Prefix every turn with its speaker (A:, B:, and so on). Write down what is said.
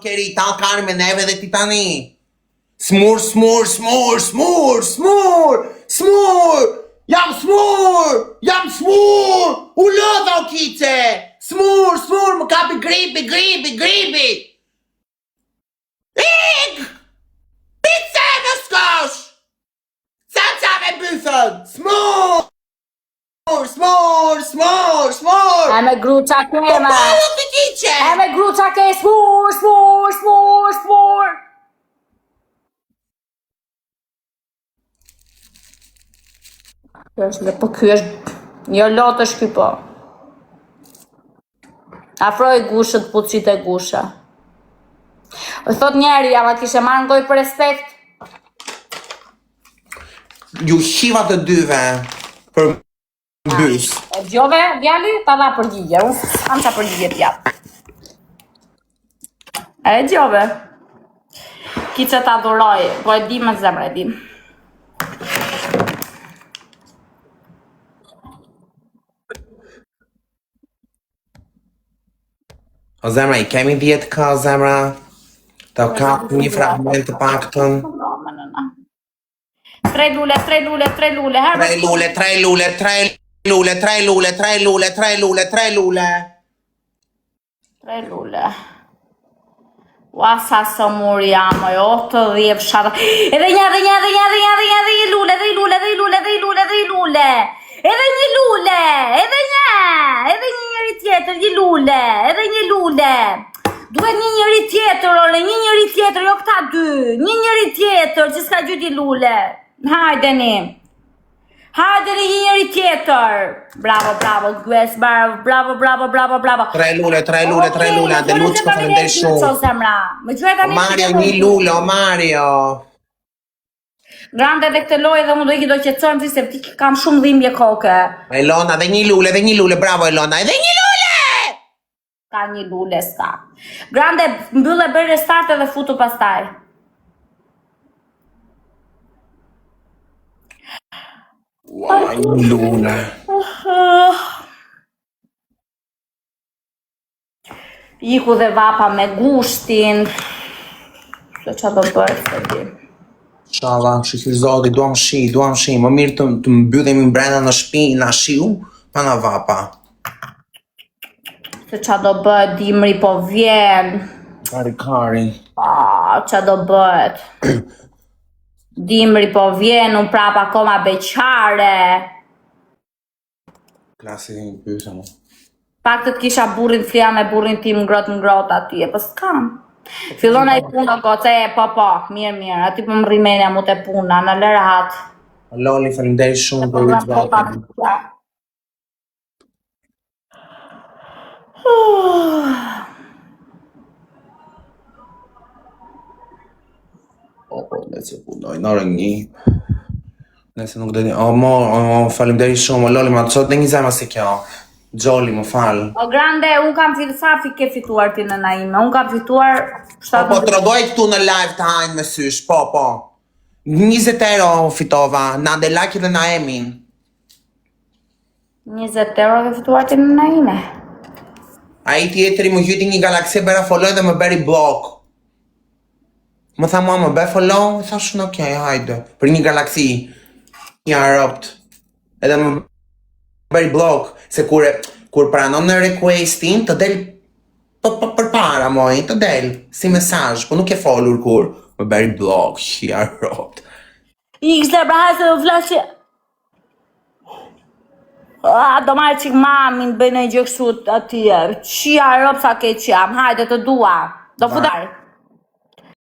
A: Keri, ta kari me neve dhe ti tani. Smur, smur, smur, smur, smur, smur. Jam smur, jam smur. U lodha o kice. Smur, smur, më kapi gripi, gripi, gripi. Ik! Pizza në skosh. Sa me bëthën. Smur. Smur, smur, smur.
B: E me gruqa kema.
A: Po të kice.
B: E me gruqa ke smur, smur, smur, smur. Kjo është le, po kjo është një lot është ky po. Afroj gushët, puçit e gusha. O thot njeri, ama kishe marrë ngoj për respekt.
A: Ju shiva të dyve për bys.
B: E gjove, djali, ta dha përgjigje. Unë kam qa përgjigje t'jap. E gjove. Ki që ta adhuroj, po e di me zemre, e di.
A: O zemra, i kemi 10k, zemra. Ta kap një fragment të paktën.
B: 3 lule, 3 lule, 3 lule.
A: 3 lule, 3 lule, 3 lule, 3 lule, 3 lule, 3 lule, 3 lule.
B: 3 lule. Ua sa së muri amo, jo të dhjep shata. Edhe një lule, edhe një lule, edhe një lule, edhe një lule, edhe një lule. Edhe një lule, edhe një njëri tjetër, një lule, edhe një lule. Duhet një njëri tjetër, ole, një njëri tjetër, jo këta dy. Një njëri tjetër, që s'ka gjyti lule. Hajdeni. Hajdeni një njëri tjetër. Bravo, bravo, Gues, bravo, bravo, bravo, bravo, bravo.
A: 3 lule, 3 lule, 3 lule, ande Luçko falendej shumë.
B: Më gjuaj tani.
A: Mario, një lule, o Mario.
B: Grande dhe këtë lojë dhe unë do qetësojmë se ti kam shumë dhimbje koke.
A: Elona, dhe një lule, bravo Elona, edhe një lule!
B: Ka një lule, s'ka. Grande, mbylle bërë restart edhe futu pastaj.
A: Ua, një lule.
B: Iku dhe vapa me gushtin. Se qa do bërë, se di.
A: Shala, shikë zoti, duam shi, më mirë të mbydhemi brenda në shtëpi, na shiu, pa na vapa.
B: Se qa do bëhet, dimri po vjen.
A: Kari.
B: Qa do bëhet. Dimri po vjen, unë prapa akoma beqare.
A: Klasi një pyse mu.
B: Pak të kisha burrin flia me burrin tim ngrot aty, po s'kam. Fillon ai puna goce, po, mirë, aty po më rrimenja mu te puna, në lërë hatë.
A: Loli, falendej shumë për vitë vatën. Le që punoj, në orën 1. Nëse nuk dhe një, falendej shumë, Loli, ma të qot dhe një zemra se kjo. Gjoli, më falë.
B: O Grande, unë kam filsafi ke fituar ti në Naime, unë kam fituar...
A: Po të rogoj këtu në live të hajnë me sysh, po. 20 euro fitova, na dhe laki dhe na emin.
B: 20 euro ke fituar ti në Naime.
A: A i tjetëri më gjyti një galaksi bera follow dhe më beri blok. Më tha mua më be follow, i thash në okej, hajde. Për një galaksi, një aropt. Edhe më beri blok, se kur pranon në requestin, të del për para moj, të del, si mesazh, po nuk e folur kur, më beri blok, shia rot.
B: X-le brahase u flashe. Do marrë qik mamin, bëjnë e gjëksut atje, shia rop sa ke qjam, hajde të dua, do futar.